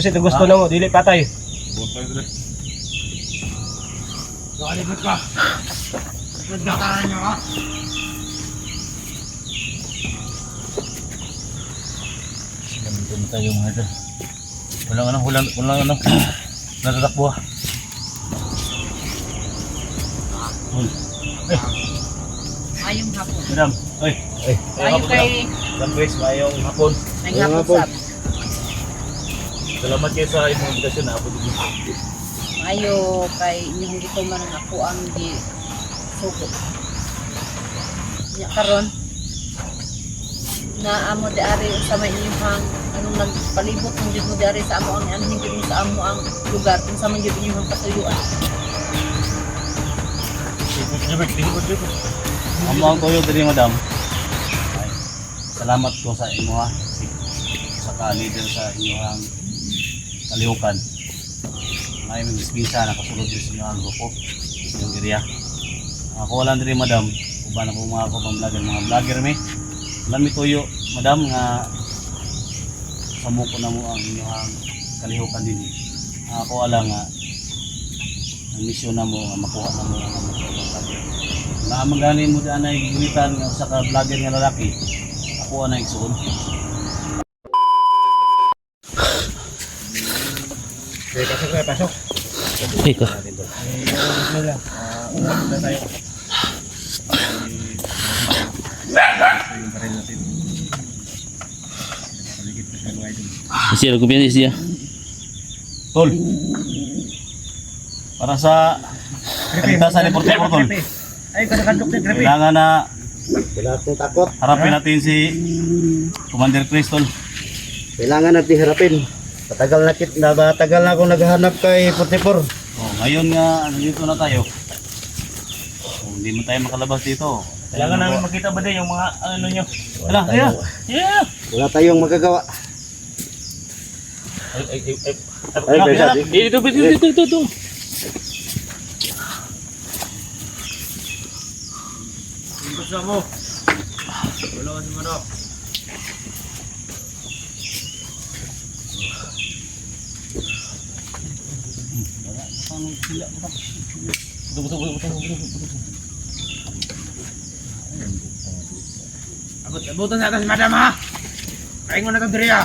Kasi ito gusto na mo, dili patay. Botay dire. Galibot ka. Nagdakaran niyo ha. Nandito na tayo mga ito. Walang ano. Natatakbo ha. Mayong hapon. Madam, oy. Ayo kay Madam Grace, mayong hapon. may hapon sab. Salamat kayo sa inyong invitasyon na hapon. Ayo kay inyong dito man ako ang di suko. Nya karon na amo di ari sa may inyong anong nagpalibot ng jud mo di ari sa amo ang anhin jud mo sa amo ang lugar kung sa man jud inyong patuyuan. Amo ang toyo diri madam. Ay, salamat ko sa imo ha. Sa ka-leader sa inyong kalihukan. May bisbisa na kasulod din sa inyong grupo. Yung area. Ako lang diri madam. Uban ako mga kapang-vlogger. Mga vlogger mi. Alam mi toyo madam nga samo ko na mo ang inyong kalihukan din. Ako lang nga ang misyon na mo nga makuha na mo ang vlogger. Na magani mo daan ay gunitan nga usa ka vlogger nga lalaki. Ako na igsuon. Okay, pasok. Ika. Siya ko biyan siya. Tol. Para sa kaligtasan ni Porto Tol. Ay, kadakadok din, grabe. Kailangan na Wala akong takot. harapin natin si Commander Crystal. Kailangan natin harapin. Matagal na akong naghahanap kay 44. Oh, ngayon nga nandito na tayo. Oh, hindi mo tayo makalabas dito. Kailangan namin makita ba din yung mga ano nyo. Ala, yeah. Yeah. Wala tayong magagawa. Ay, pwede. Dito. Gusto mo. Wala ka si Manok. Abutan sa atas, madam ha. Kain mo na itong diri ha.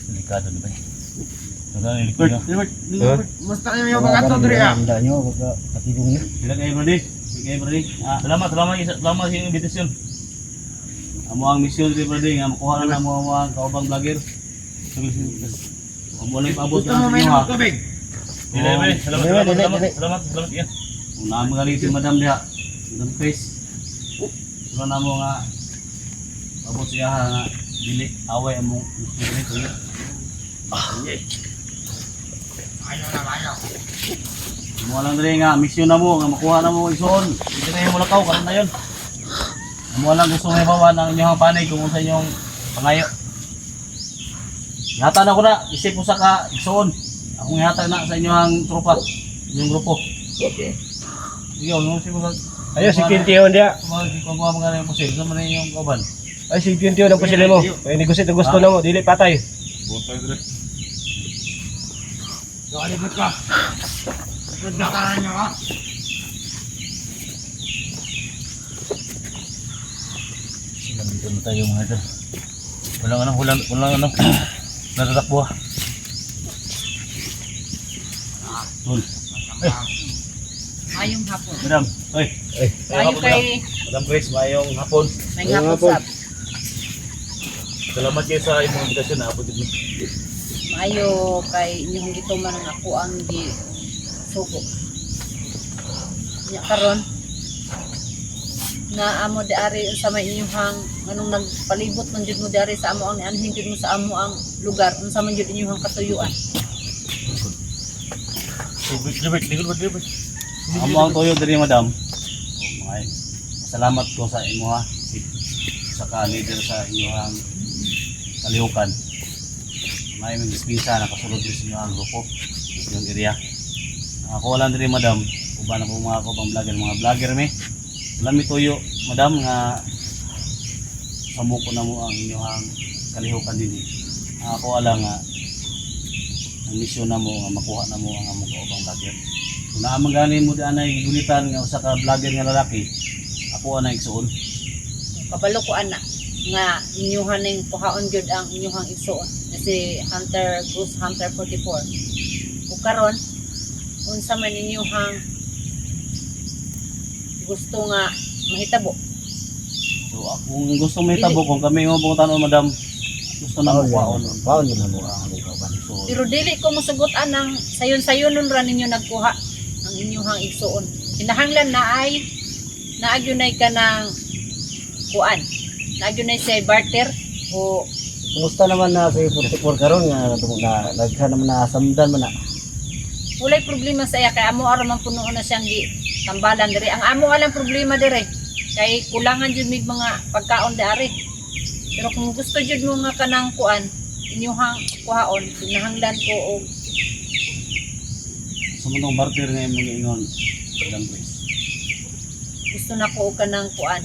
Delikado na ba? Delikado na. Musta kayo yung mga ito diri ha. Handa nyo, baga patibong nyo. Bilang kayo, Brody. Salamat sa inyong invitasyon. Amo ang misyon ni Brody nga makuha na mo ang kaubang vlogger. Amo lang paabot Gusto na mo sa may inyo ha. namang tubig? Salamat yan. Kung namagali si Madam diha, Madam Chris. Sino na mo nga paabot siya nga dili away among misyon nito. Ayaw. Mo lang diri nga misyon na mo nga makuha na mo ison. Dito na yung mulakaw karon na yon. Mo lang gusto may bawa ng inyong panay kung sa inyong pangayo. Yata na ko na isip mo sa ka ison. Akong yata na sa inyong tropa, inyong grupo. Okay. Sige, ano si mo sa Ayun, si Quintio dia. kung mga yung pusil, sa man yung kauban. Ay, si Quintio ng pasili mo. Kaya negosyate gusto na mo, dili patay. Botay dire. Galibot ka. Nagdakaran niyo ha. Nandito na tayo mga ito. Walang ano. Natatakbo ha. Tol. Mayong hapon. Madam, oy. Ayo kay Madam Grace, mayong hapon. may hapon sab. Salamat kayo sa inyong invitasyon na hapon. Ayo kay inyong dito man ako ang di suko. Nya karon na amo di ari sa may inyong anong nagpalibot man jud mo di ari sa amo ang anhin jud mo sa amo ang lugar unsa man jud inyong katuyuan. Amo ang toyo diri madam. Mga salamat ko sa imo ha. Sa ka-leader sa inyong kalihukan. May bisbisa na kasulod din sa inyong grupo. Yung area. Ako lang diri madam. Uban ako mga kapang-vlogger. Mga vlogger mi. Alam mi toyo madam nga samo ko na mo ang inyong kalihukan din. Ako lang nga ang misyon na mo nga makuha na mo ang among kaubang vlogger. Kung naamang ganin mo diyan ay gulitan nga usa ka vlogger nga lalaki, ako ana igsuon. Kabalo ko ana nga inyuhan ning kuhaon gyud ang inyuhang igsuon na si Hunter Goose Hunter 44. Ug karon unsa man inyuhang gusto nga mahitabo. So kung gusto mo hitabo kung kami nga butan madam, gusto na mo kuhaon. Paon yun na mo ang among kauban. So Pero dili ko mosugotan ng sayon-sayonon ra ninyo nagkuha ang inyuhang igsuon. Kinahanglan na ay naagyunay ka ng kuan. Naagyunay say barter o Kumusta naman na sa 44 karon nga nagka naman na samdan man na. walay problema sa iya kay amo ara man puno na siyang tambalan diri. Ang amo alang problema diri kay kulangan jud mig mga pagkaon dari. Pero kung gusto jud mo nga kanang kuan inyuhang kuhaon, kinahanglan ko og sumundong barter nga imong ingon, madam Chris. gusto na ko og kanang kuan.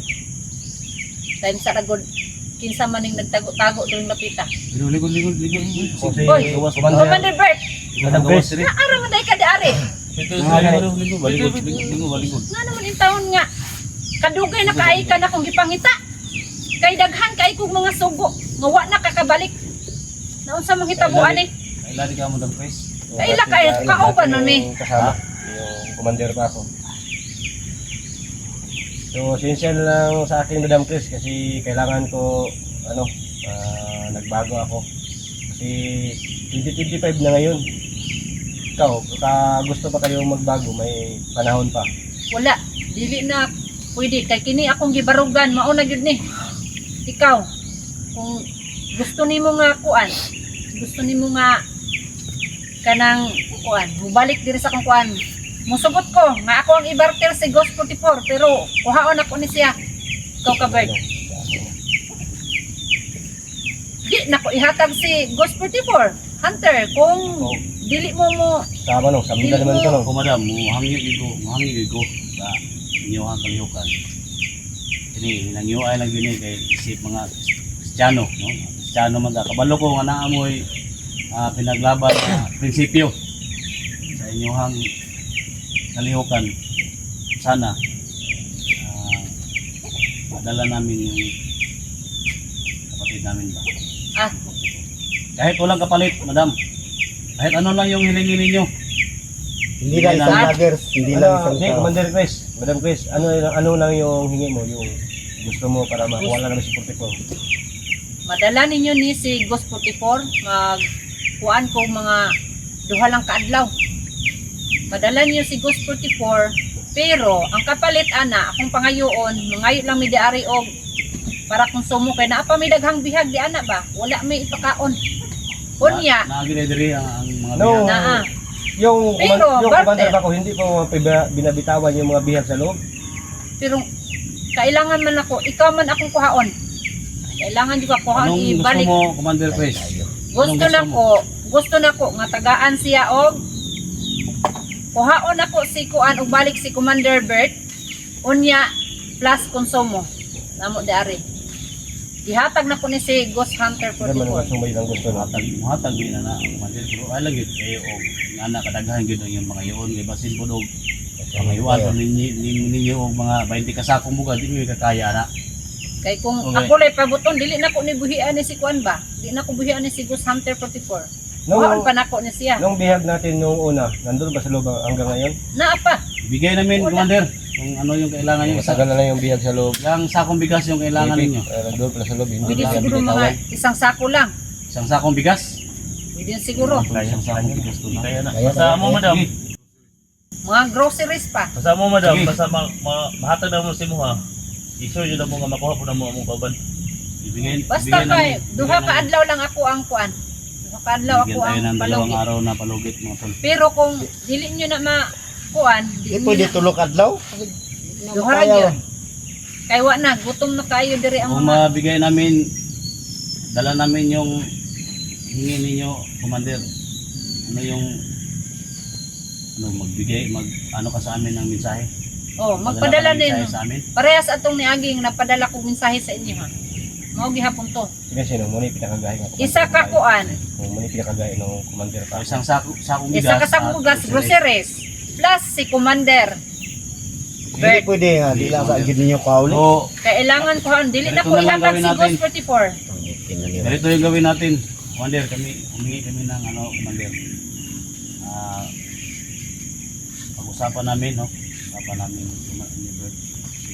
Time sa ragod kinsa man ning nagtago-tago diri lapita. Ligod. Boy, Commander Bert, Madam Chris. ara man day ka di ari. Ligod. Nga naman yung taon nga, kadugay na kaay ka na kung gipangita. Kay daghan kay kog mga sugo, nga wa na kakabalik. Naunsa mong hitabuan eh. Kaila di ka Madam Chris. Kaila kay kauban na ni. Kasama, yung commander pa ako. So, sincere lang sa akin, Madam Chris, kasi kailangan ko, nagbago ako. Kasi 2025 na ngayon. Ikaw, gusto pa kayo magbago, may panahon pa. Wala, dili na pwede. Kay kini akong gibarugan, mauna gyud ni. Ikaw, kung gusto nimo nga kuan, gusto nimo nga kanang kuan, mubalik diri sa akong kuan. Musugot ko nga ako ang ibarter si Ghost 44 pero kuhaon ako ni siya. Ikaw ka Bert. Di nako ihatag si Ghost 44 Hunter kung dili mo Tama no, samda naman ito no. Kung madam, muhangig ko sa inyong kalihukan. Ini hinangyo ay lang yun kay isip mga Kristiyano, no? Kristiyano man da kabalo ko nga naamoy pinaglaban na prinsipyo sa inyong kalihukan. Sana madala namin yung kapatid namin ba. Kahit walang kapalit, madam. Kahit ano lang yung hilingin ninyo. Hindi lang isang vloggers, hindi lang isang Hey, tao. Commander Chris, Madam Chris, ano lang yung hingi mo, yung gusto mo para makuha lang ng 44? madala ninyo ni si Ghost 44 magkuan ko mga duha lang kaadlaw. Madala niyo si Ghost 44 pero ang kapalit ana akong pangayoon mangayo lang mi diari og para konsumo kay naa pa may daghang bihag di ana ba wala may ipakaon unya Naginidiri ang mga No. bihag. naa Yung Pero, commander barter. ba ko, hindi ko binabitawan yung mga bihag sa loob? pero kailangan man ako ikaw man akong kuhaon kailangan juga kuhaon Anong gusto ibalik mo, Commander Chris? gusto Anong na mo? ko gusto na ko nga tagaan siya og kuhaon ako si kuan og balik si Commander Bert unya plus konsumo namo dari ihatag na ko ni si Ghost Hunter Hindi man 44 sumay lang gusto na. Muhatag din na Commander pero ay lang gid kayo og nga na kadaghan gid ang mga iyon kay basin po og pangayuan pa ninyo og mga 20 ka sakong buga di mo kakaya na. kay kung Okay. ako lay pabuton dili na ko ni buhian ni si kuan ba di na ko buhian ni si Ghost Hunter 44 kuhaon pa nako ni siya Nung bihag natin nung una, nandun ba sa loob hanggang ngayon? naa pa Bigay namin Wala. Commander kung ano yung kailangan niyo Matagal na lang yung bihag sa loob. Yang sakong bigas yung kailangan ninyo. Nandun pala sa loob, hindi pwede na siguro mga binitawan. isang sako lang Isang sakong bigas. pwede siguro Isang sakong bigas to na. Kaya na. Kaya Basta mo, madam. mga groceries pa Basta mo, madam. Sige. Basta mahatag na mo si mo, ha. I-sure yun na mo nga makuha po na mo among kauban. Ibigay basta kay duha ka adlaw lang ako ang kuan duha ka adlaw ako Bigyan tayo ang ng dalawang palugit araw na palugit mga tol. pero kung dili nyo na makuan Di pwede tulok adlaw. duha ra gyud kay wa na gutom na kayo diri ang Kung mga mabigay namin, dala namin yung hingi ninyo, Commander. Ano yung magbigay, ano ka sa amin ng mensahe? oh magpadala ka ng din mensahe sa amin. parehas atong niaging napadala ko mensahe sa inyo ha Mao gihapon to. Kasi nung muna pinakagahin nga. Isa ka kuan. Nung muna pinakagahin ng commander pa. Isang sakong bigas. Isa ka sa bugas groceries. Plus si commander. Hindi pwede nga, di lang sa gid ninyo kauli. So, Kailangan ko hindi na Ganito ko na lang ihatag gawin si natin. Ghost 44. Tingnan niyo. ganito yung gawin natin. Commander, humingi kami ng Commander. Pag-usapan namin, no? Pag-usapan namin ni Bert.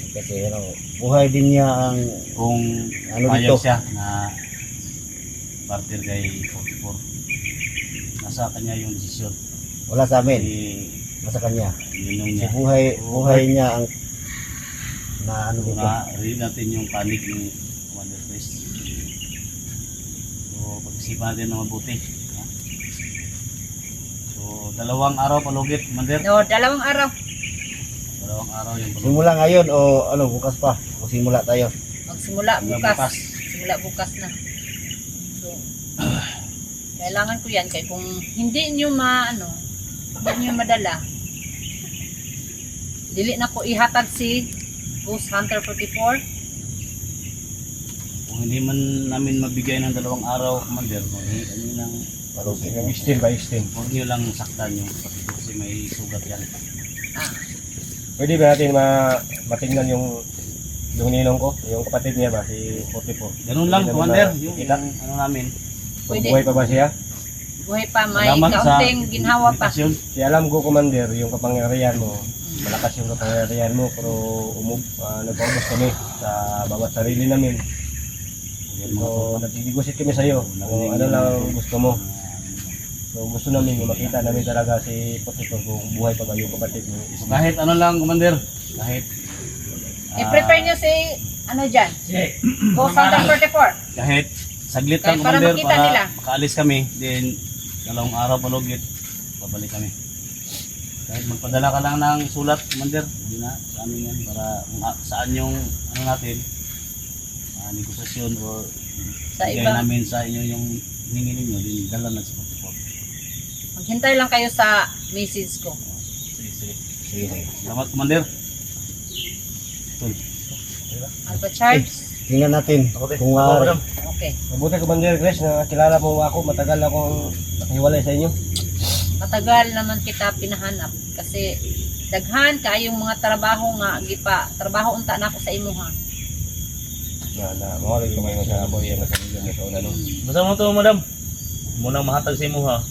Kasi buhay din niya ang Kung Ano payag dito? siya na partner kay 44. Nasa kanya yung desisyon. wala sa amin, Di nasa kanya. ninong Si niya. buhay niya ang na ano Kung dito. na-read natin yung panig ni Commander Chris. So, pag-isipan natin ng mabuti. Ha? So, 2 araw palugit, Commander. No, 2 araw. 2 araw yung palugit. Simula ngayon o ano bukas pa? O simula tayo. Magsimula Simula bukas. Simula bukas na. So, kailangan ko yan kay kung hindi nyo hindi nyo madala, dili na ko ihatag si Ghost Hunter 44. Kung hindi man namin mabigay ng 2 araw, Commander, maghingi kami ng Yung steam by steam. huwag nyo lang saktan yung patito kasi may sugat yan. Pwede ba natin matingnan yung ninong ko, yung kapatid niya ba, si 44? Ganun lang, Pwede Commander, naman yung makita. ano namin. Kung Pwede. buhay pa ba siya? Buhay pa, may Salamat sa kaunting ginhawa pa. invitasyon. Si alam ko, Commander, yung kapangyarihan mo, malakas yung kapangyarihan mo, pero nagpaubos kami sa bawat sarili namin. Yan, mga So, nagtitigosit kami sa'yo. Kung ano lang gusto mo. So, gusto namin yung makita namin talaga si Potitor kung buhay pa ba yung kapatid mo. So, kahit ano lang, Commander, kahit I-prepare nyo si, dyan? Ghost Hunter 44. kahit saglit Kahit lang, para Commander, makita para nila. makaalis kami, then 2 araw palugit, babalik kami. Kahit magpadala ka lang ng sulat, Commander, hindi na sa amin yan, para kung saan yung natin, negosasyon or Sa bigay iba. namin sa inyo yung hiningi ninyo, din dala na sa 44. Maghintay lang kayo sa message ko. Sige, sige. Sige. Salamat, Commander. Tol. Alpha Charge? Tingnan natin kung Okay. Mabuti, Commander Grace, na kilala mo ako, matagal akong nakiwalay sa inyo. Matagal naman kita pinahanap kasi daghan kayong mga trabaho nga trabaho unta na ako sa imuha. Mawalig ko ngayon sa boy na sa milyon na taon na nung. Basta mo to, madam. Munang mahatag sa imo ha.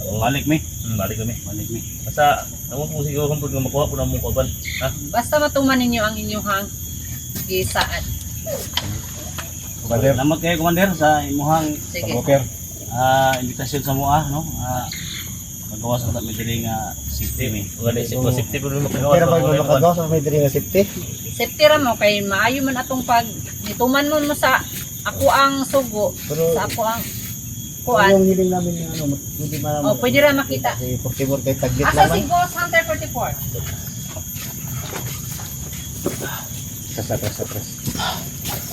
Balik mi. Balik kami. Balik mi. Basta, naman po siguro kung pwede makuha po na mong kaban. Ha? Basta matuman ninyo ang inyong gisaad. Commander, Salamat kayo, Commander, sa imuhang Sige. pag-offer. invitasyon sa mua, no? Magawa sa kami diri nga safety mi. Kung gani, safety po rin Pero makagawa. pag makagawa sa may diri nga safety. Safety ra mo kay maayo man atong pag nituman mo sa ako ang sugo, Pero sa ako ang yung kuan. hiling namin yung pwede man. Oh, pwede ra makita. Kasi 44 kay taglit Asa naman. si Ghost Hunter 44? Atras.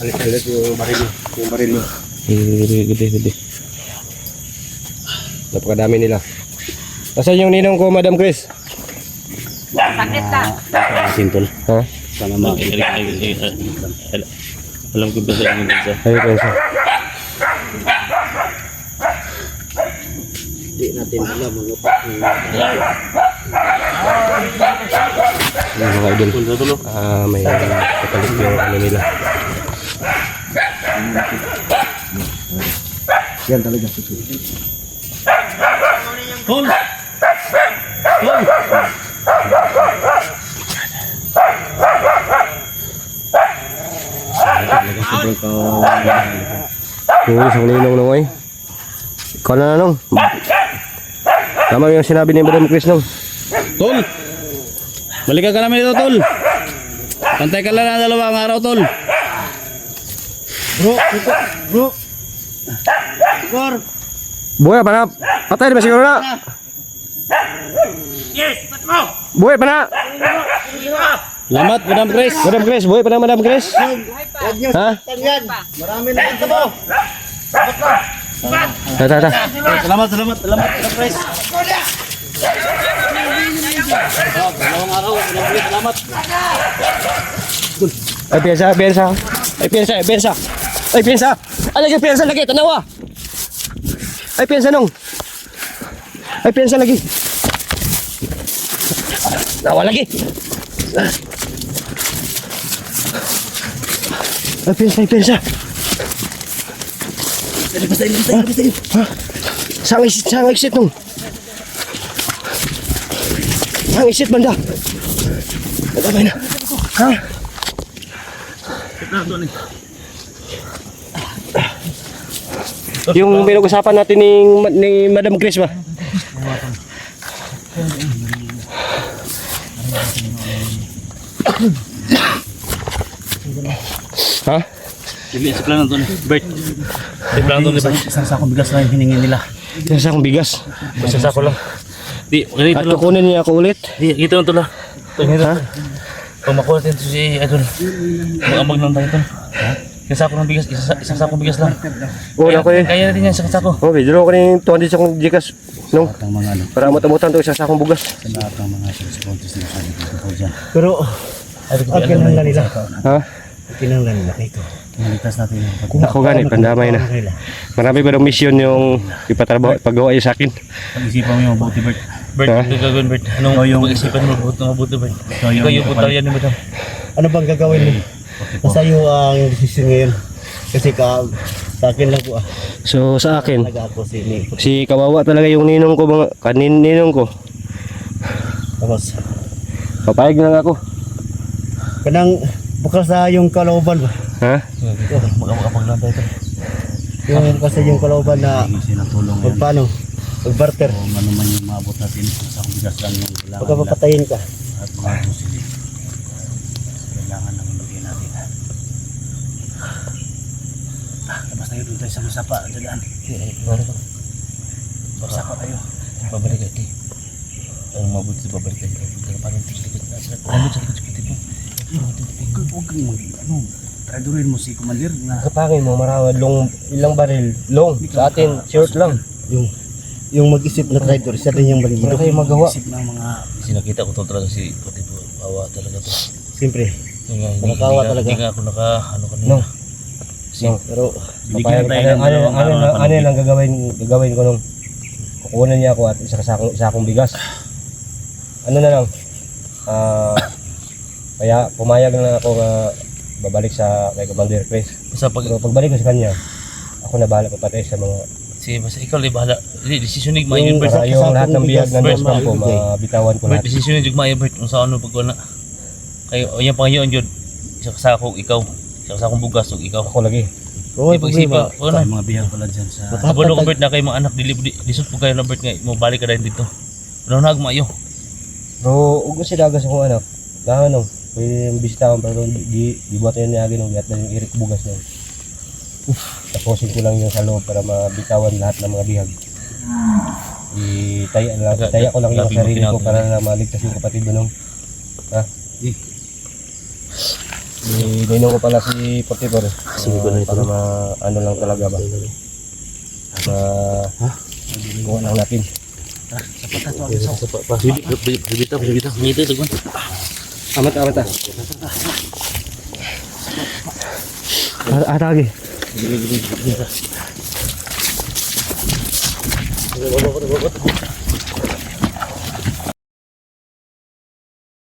Alis yung baril mo. Yung baril mo. Gede. Napakadami nila. Nasaan yung ninong ko, Madam Chris? Sakit ka. Simple. Ha? Sana alam ko ba sa inyo dito? Ayun ko siya. Hindi natin alam ang utak ng Yung mga idol. May kapalit yung ano nila. yan talaga security. Tol! Talaga sobrang Yung isang ninong nung ay. Ikaw na nung. Tama yung sinabi ni Madam Chris nung. Tol! Balik ka namin dito, Tol! Pantay ka lang na 2 araw, Tol! Bro. Bro. Buhay pa na. Patay na ba siguro na? Yes! Buhay pa na. Salamat, Madam Chris! Madam Chris, buhay pa na Madam Chris. Buhay pa. Huwag niyo Ha? saktan yan. Marami na yan sa mo. Ta. Salamat, Madam Chris! 2 araw, salamat! Ay, biasa. Ay, pensa. Ay, pensa. Ay, lagi, pensa lagi. Tanawa. Ay, pensa nung. Ay, pensa lagi. Nawa lagi. Ay, pensa. Labas tayo. Ha? Saan exit nung? Saan exit banda? Nagabay na. Ha? Yung pinag-usapan natin ni Madam Chris ba? Ha? Sige, sa plano to ni Bert. Di plan to, di ba? Isang sakong bigas lang yung hiningi nila. Yung sakong bigas. Basta sako lang. Di, ganito At lang. kukunin niya ako ulit. Di, ito lang to lang. Ha? Pag makuha natin to si Idol, mag-ambag lang tayo to. Isang sako ng bigas, isang sako bigas lang. Wala ko eh. Kaya natin yan, isang sako. Oh, bidro ko ng 200 sakong Gcash. No? At ang mga ano, Para matamutan to isang sakong bugas. sa lahat ng mga subscribers na sabi ko dyan. Pero, Kinanglan nila. ha? Kinanglan nila ito. Kinalitas natin yung Ako ganit, pandamay na. Marami ba ng mission yung ipagawa niyo sa akin? pag-isipan mo yung mabuti, Bert. Bert, Ha? ito gagawin, Bert. Anong pag-isipan mo mabuti, Bert? Ikaw yung- Ikaw yung puntayan ni Madam. Ano bang gagawin mo? Nasa iyo ang decision ngayon. Kasi sa akin lang po So sa akin, talaga ako si Nick. si kawawa talaga yung ninong ko, mga ninong ko. Tapos, Papayag na lang ako. kanang bukas na yung kalooban ba? Ha? Mag-ambag lang tayo to. Yung kasi yung kalooban na Hindi sila tulong yan. magpaano? Mag-barter. Kung ano man yung maabot natin, isang sakong bigas lang yung kailangan Pagka nila. papatayin ka. At mga grocery. Kailangan naman bigyan natin. Labas tayo doon tayo sa masapa. Dadaan. Masapa tayo. Pabalik ka, Kay. Ang mabuti sa pabalik tayo. Parang tiglikot na sila. Ano sa likod sa puti mo? Huwag kang tradurin mo si Commander na Kapangin mo, ilang baril, long. Sa atin, short lang. Yung mag-isip na traitor, siya din yung Wala baligido. kayo magawa. isip ng mga Sinakita ko to talaga si Puti po. Awa talaga to. Siyempre. Hindi Nakakawa nga- talaga. Hindi nga ako ano kanina. No. No, pero Binigyan papayag, tayo ng dalawang araw na ano lang gagawin ko nung kukunin niya ako at isa akong bigas. Ano na lang, kaya pumayag na lang ako na babalik sa kay Commander Chris. Basta pag Pero pagbalik ko sa kanya, ako na bahala papatay sa mga basta ikaw lang bahala. Hindi desisyonig mo yun, Bert. para yung lahat ng biyag na Bert, nasa ko, mabitawan ko Bert, lahat. desisyonig jud maayo, Bert. Kung sa ano pag wala. Kayo, o yan Panginoon jud. Isa sa ako ikaw. Isa sa akong bugas ug ikaw. Ako lagi. Oo, Di pag-isipa. O na. mga bihag pala dyan sa Abalo ko, Bert, na kayo mga anak disot po kayo na, Bert, nga mo balik ka dahil dito. Ano na maayo. Pero ug si dagas akong anak. Ano, pwede bisitahan pero di buhat yan niya ng gat yung irik bugas niya. Tapusin ko lang yung sa loob para mabitawan lahat ng mga bihag. Itaya ko lang yung Grabe mo sarili ko kinakain. para na maligtas yung kapatid mo nung. Ha? Ninong ko pala si Portipor. Sige ko na ito. Para ano lang talaga ba? Kuha lang natin. Bibitaw. Ngiti, tagwan. Amat. Atagi.